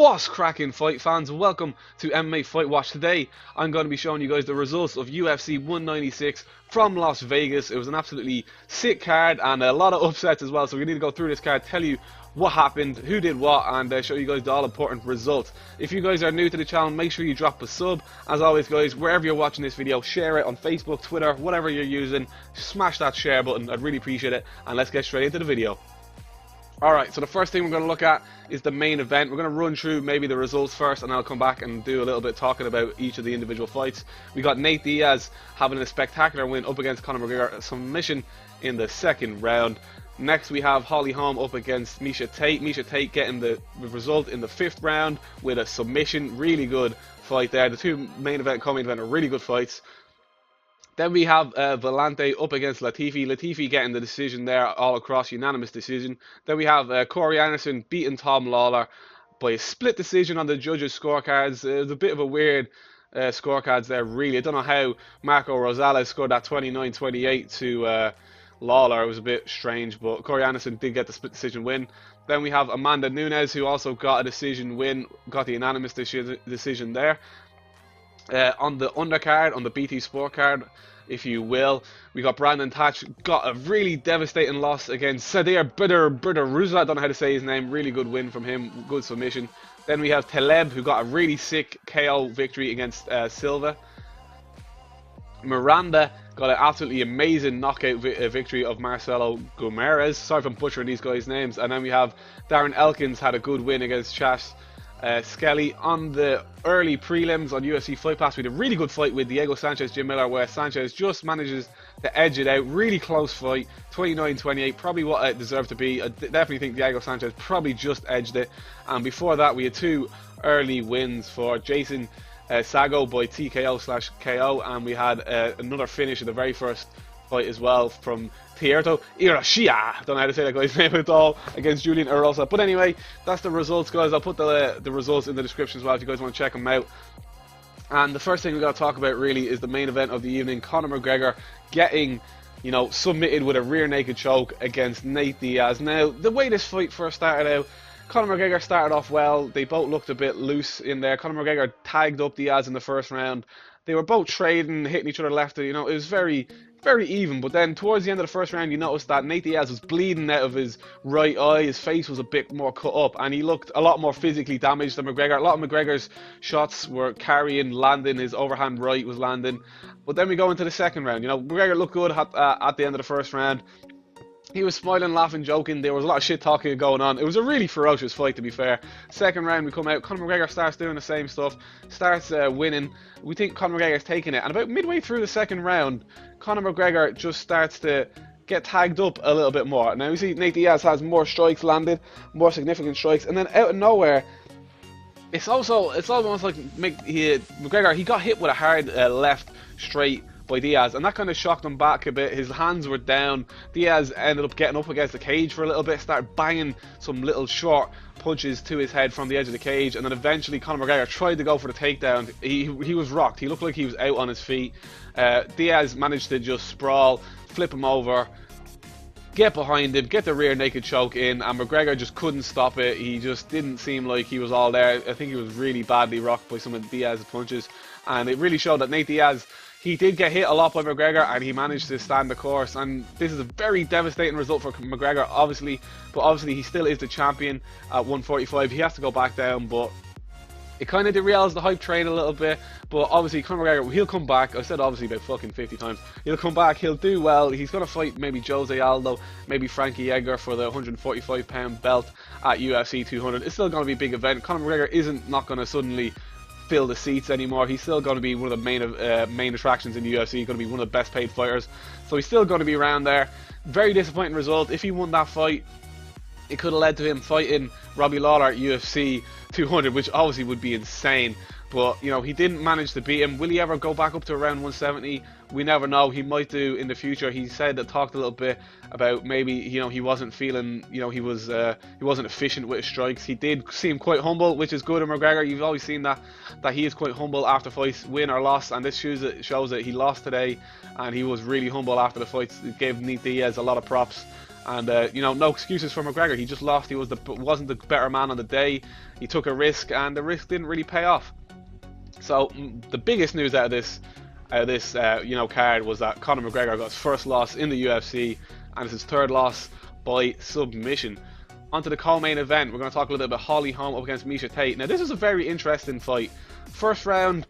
What's cracking, fight fans? Welcome to MMA Fight Watch. Today I'm going to be showing you guys the results of UFC 196 from Las Vegas. It was an absolutely sick card and a lot of upsets as well, so we need to go through this card, tell you what happened, who did what, and show you guys the all important results. If you guys are new to the channel, make sure you drop a sub. As always guys, wherever you're watching this video, share it on Facebook, Twitter, whatever you're using. Smash that share button, I'd really appreciate it, and let's get straight into the video. Alright, so the first thing we're going to look at is the main event. We're going to run through maybe the results first, and I'll come back and do a little bit talking about each of the individual fights. We got Nate Diaz having a spectacular win up against Conor McGregor, a submission in the second round. Next we have Holm up against Miesha Tate. Miesha Tate getting the result in the fifth round with a submission. Really good fight there. The two main event, co-main event are really good fights. Then we have Vellante up against Latifi. Latifi getting the decision there, all across, unanimous decision. Then we have Corey Anderson beating Tom Lawler by a split decision on the judges' scorecards. It was a bit of a weird scorecards there, really. I don't know how Marco Rosales scored that 29-28 to Lawler. It was a bit strange, but Corey Anderson did get the split decision win. Then we have Amanda Nunes, who also got a decision win, got the unanimous decision there. On the undercard, on the BT Sport card, if you will, we got Brandon Thatch, got a really devastating loss against Sadir Bidaruza. I don't know how to say his name. Really good win from him, good submission. Then we have Taleb, who got a really sick KO victory against Silva. Miranda got an absolutely amazing knockout victory of Marcelo Gomez. Sorry if I'm butchering these guys' names. And then we have Darren Elkins had a good win against Chas Skelly. On the early prelims on UFC Fight Pass, we had a really good fight with Diego Sanchez, Jim Miller, where Sanchez just manages to edge it out. Really close fight, 29-28, probably what it deserved to be. I definitely think Diego Sanchez probably just edged it. And before that, we had two early wins for Jason Sago by TKO/KO, and we had another finish in the very first fight as well from Tierto Irashia. Don't know how to say that guy's name at all, against Julian Erosa. But anyway, that's the results, guys. I'll put the results in the description as well if you guys want to check them out. And the first thing we got to talk about really is the main event of the evening. Conor McGregor getting, you know, submitted with a rear naked choke against Nate Diaz. Now, the way this fight first started out, Conor McGregor started off well. They both looked a bit loose in there. Conor McGregor tagged up Diaz in the first round. They were both trading, hitting each other left. You know, it was very even. But then towards the end of the first round, you noticed that Nate Diaz was bleeding out of his right eye. His face was a bit more cut up, and he looked a lot more physically damaged than McGregor. A lot of McGregor's shots were carrying, landing. His overhand right was landing. But then we go into the second round. You know, McGregor looked good at the end of the first round. He was smiling, laughing, joking. There was a lot of shit talking going on. It was a really ferocious fight, to be fair. Second round, we come out. Conor McGregor starts doing the same stuff, starts winning. We think Conor McGregor's taking it. And about midway through the second round, Conor McGregor just starts to get tagged up a little bit more. Now, you see Nate Diaz has more strikes landed, more significant strikes. And then out of nowhere, it's almost like McGregor, he got hit with a hard left straight by Diaz, and that kind of shocked him back a bit. His hands were down. Diaz ended up getting up against the cage for a little bit, started banging some little short punches to his head from the edge of the cage, and then eventually Conor McGregor tried to go for the takedown. He was rocked. He looked like he was out on his feet. Diaz managed to just sprawl, flip him over, get behind him, get the rear naked choke in, and McGregor just couldn't stop it. He just didn't seem like he was all there. I think he was really badly rocked by some of Diaz's punches, and it really showed that Nate Diaz, he did get hit a lot by McGregor, and he managed to stand the course. And this is a very devastating result for McGregor, obviously, but obviously he still is the champion at 145. He has to go back down, but it kind of derails the hype train a little bit. But obviously Conor McGregor, he'll come back. I said obviously about fucking 50 times. He'll come back, he'll do well. He's going to fight maybe Jose Aldo, maybe Frankie Edgar for the 145-pound belt at UFC 200. It's still going to be a big event. Conor McGregor not going to suddenly fill the seats anymore. He's still going to be one of the main attractions in the UFC. He's going to be one of the best paid fighters, so he's still going to be around there. Very disappointing result. If he won that fight, it could have led to him fighting Robbie Lawler at UFC 200, which obviously would be insane. But, you know, he didn't manage to beat him. Will he ever go back up to around 170? We never know. He might do in the future. He said that, talked a little bit about maybe, you know, he wasn't feeling, you know, he wasn't efficient with his strikes. He did seem quite humble, which is good in McGregor. You've always seen that he is quite humble after fights, win or loss, and this shows that he lost today, and he was really humble after the fights. It gave Nate Diaz a lot of props, And you know, no excuses for McGregor. He just lost. He wasn't the better man on the day. He took a risk, and the risk didn't really pay off. So the biggest news out of this you know, card was that Conor McGregor got his first loss in the UFC, and it's his third loss by submission. Onto the co-main event, we're going to talk a little bit about Holly Holm up against Miesha Tate. Now, this is a very interesting fight. First round,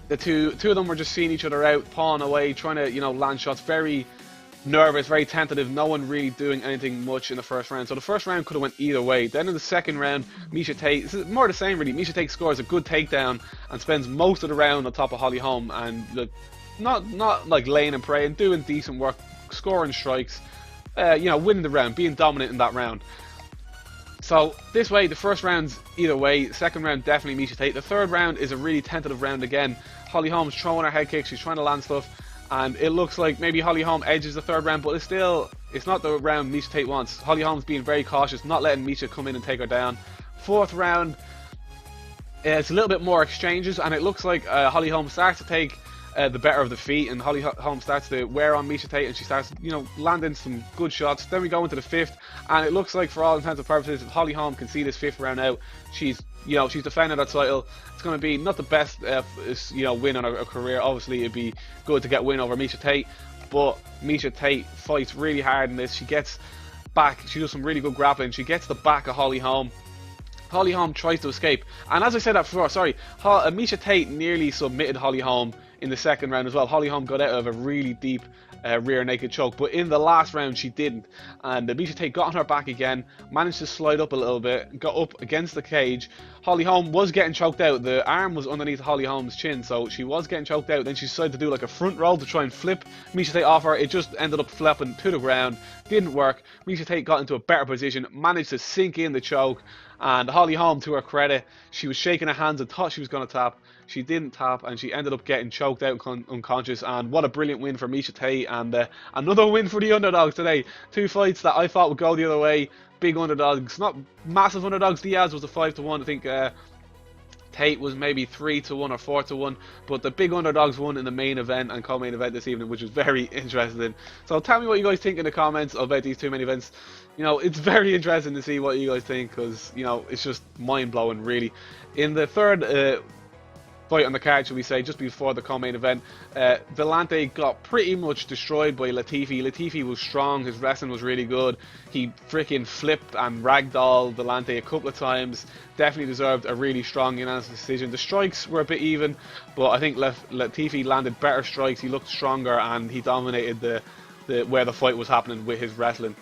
the two of them were just seeing each other out, pawing away, trying to, you know, land shots. Very nervous, very tentative. No one really doing anything much in the first round. So the first round could have went either way. Then in the second round, Miesha Tate, this is more the same really. Miesha Tate scores a good takedown and spends most of the round on top of Holly Holm, and look, not like laying and praying, doing decent work, scoring strikes. You know, winning the round, being dominant in that round. So this way, the first round's either way. Second round, definitely Miesha Tate. The third round is a really tentative round again. Holly Holm's throwing her head kicks, she's trying to land stuff, and it looks like maybe Holly Holm edges the third round, but it's not the round Miesha Tate wants. Holly Holm's being very cautious, not letting Miesha come in and take her down. Fourth round, it's a little bit more exchanges, and it looks like Holly Holm starts to take the better of the feet, and Holly Holm starts to wear on Miesha Tate, and she starts, you know, landing some good shots. Then we go into the fifth, and it looks like, for all intents and purposes, if Holly Holm can see this fifth round out, she's defending that title. It's going to be not the best, you know, win on her career. Obviously, it'd be good to get a win over Miesha Tate, but Miesha Tate fights really hard in this. She gets back, she does some really good grappling. She gets the back of Holly Holm. Holly Holm tries to escape, and as I said that before, Miesha Tate nearly submitted Holly Holm in the second round as well. Holly Holm got out of a really deep rear naked choke, but in the last round she didn't, and Miesha Tate got on her back again, managed to slide up a little bit, got up against the cage. Holly Holm was getting choked out. The arm was underneath Holly Holm's chin, so she was getting choked out. Then she decided to do like a front roll to try and flip Miesha Tate off her. It just ended up flipping to the ground, didn't work. Miesha Tate got into a better position, managed to sink in the choke, and Holly Holm, to her credit, she was shaking her hands and thought she was going to tap. She didn't tap, and she ended up getting choked out unconscious. And what a brilliant win for Miesha Tate, and another win for the underdogs today. Two fights that I thought would go the other way. Big underdogs, not massive underdogs. Diaz was a 5-1. I think Tate was maybe 3-1 or 4-1, but the big underdogs won in the main event and co-main event this evening, which was very interesting. So tell me what you guys think in the comments about these two main events. You know, it's very interesting to see what you guys think, because, you know, it's just mind-blowing, really. In the third fight on the card, should we say, just before the co-main event, Villante got pretty much destroyed by Latifi. Latifi was strong, his wrestling was really good. He freaking flipped and ragdolled Villante a couple of times. Definitely deserved a really strong unanimous decision. The strikes were a bit even, but I think Latifi landed better strikes. He looked stronger, and he dominated where the fight was happening with his wrestling.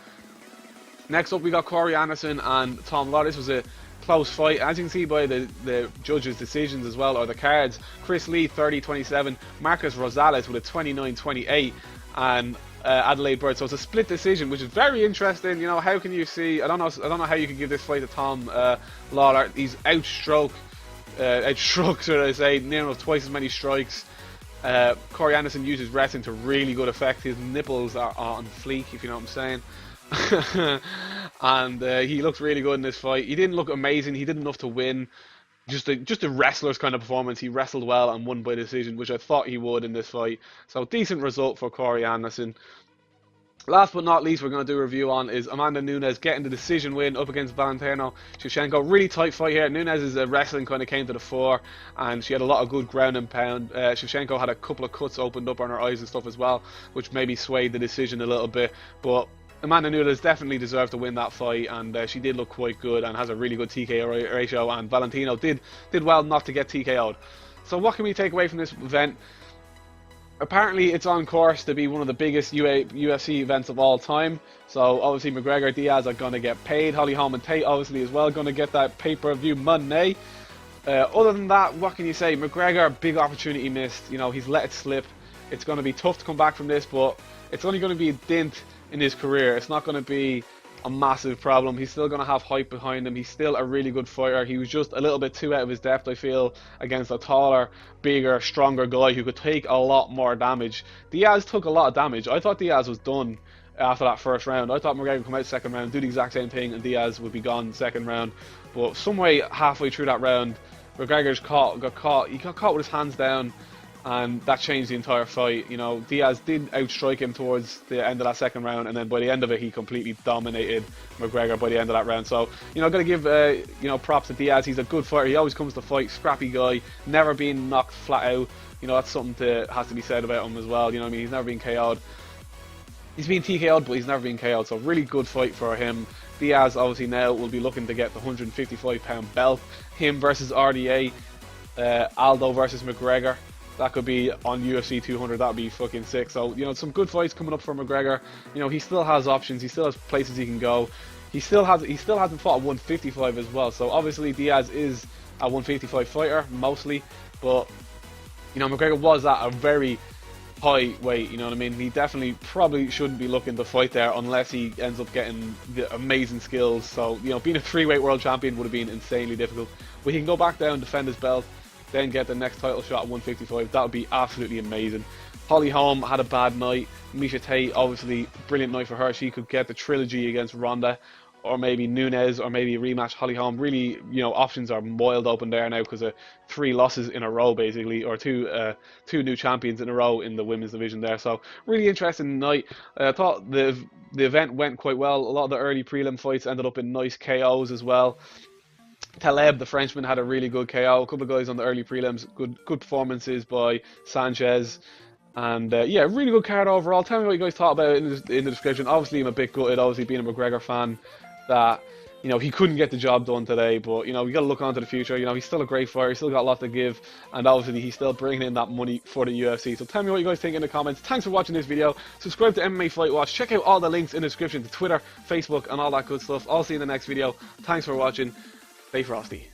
Next up, we got Corey Anderson and Tom Lawler. This was a close fight, as you can see by the judges' decisions as well, or the cards. Chris Lee 30-27, Marcus Rosales with a 29-28, and Adelaide Bird. So it's a split decision, which is very interesting. You know, how can you see? I don't know how you can give this fight to Tom Lawler. He's outstruck, should I say, near enough twice as many strikes. Corey Anderson uses wrestling to really good effect. His nipples are on fleek, if you know what I'm saying. And he looks really good in this fight. He didn't look amazing, he did enough to win. Just a wrestler's kind of performance. He wrestled well and won by decision, which I thought he would in this fight. So decent result for Corey Anderson. Last but not least, we're going to do a review on is Amanda Nunes getting the decision win up against Valentina Shevchenko. Really tight fight here. Nunes' wrestling kind of came to the fore, and she had a lot of good ground and pound. Shevchenko had a couple of cuts opened up on her eyes and stuff as well, which maybe swayed the decision a little bit. But Amanda Nunes definitely deserved to win that fight, and she did look quite good and has a really good TKO ratio, and Valentino did well not to get TKO'd. So what can we take away from this event? Apparently it's on course to be one of the biggest UFC events of all time. So obviously McGregor, Diaz are going to get paid. Holly Holm and Tate obviously as well going to get that pay-per-view money. Other than that, what can you say? McGregor, big opportunity missed. You know, he's let it slip. It's going to be tough to come back from this, but it's only going to be a dent in his career. It's not going to be a massive problem. He's still going to have hype behind him. He's still a really good fighter. He was just a little bit too out of his depth, I feel, against a taller, bigger, stronger guy who could take a lot more damage. Diaz took a lot of damage. I thought Diaz was done after that first round. I thought McGregor would come out second round, do the exact same thing, and Diaz would be gone second round. But some way halfway through that round, McGregor got caught with his hands down, and that changed the entire fight. You know, Diaz did outstrike him towards the end of that second round, and then by the end of it, he completely dominated McGregor by the end of that round. So, you know, got to give you know, props to Diaz. He's a good fighter. He always comes to fight, scrappy guy, never been knocked flat out. You know, that's something that has to be said about him as well. You know what I mean? He's never been KO'd. He's been TKO'd, but he's never been KO'd. So really good fight for him. Diaz obviously now will be looking to get the 155-pound belt. Him versus RDA, Aldo versus McGregor. That could be on UFC 200. That would be fucking sick. So, you know, some good fights coming up for McGregor. You know, he still has options. He still has places he can go. He still hasn't fought at 155 as well. So obviously Diaz is a 155 fighter mostly, but you know, McGregor was at a very high weight. You know what I mean? He definitely probably shouldn't be looking to fight there unless he ends up getting the amazing skills. So, you know, being a 3-weight world champion would have been insanely difficult. But he can go back down, defend his belt, then get the next title shot at 155. That would be absolutely amazing. Holm had a bad night. Miesha Tate, obviously, brilliant night for her. She could get the trilogy against Ronda, or maybe Nunes, or maybe a rematch. Holm, really, you know, options are wide open there now because of 3 losses in a row, basically, or two new champions in a row in the women's division there. So really interesting night. I thought the event went quite well. A lot of the early prelim fights ended up in nice KOs as well. Taleb, the Frenchman, had a really good KO. A couple of guys on the early prelims, good performances by Sanchez. And yeah, really good card overall. Tell me what you guys thought about it in the description. Obviously, I'm a bit gutted, obviously being a McGregor fan, that, you know, he couldn't get the job done today. But, you know, we got to look on to the future. You know, he's still a great fighter. He's still got a lot to give. And obviously, he's still bringing in that money for the UFC. So tell me what you guys think in the comments. Thanks for watching this video. Subscribe to MMA Fight Watch. Check out all the links in the description to Twitter, Facebook, and all that good stuff. I'll see you in the next video. Thanks for watching. Stay frosty.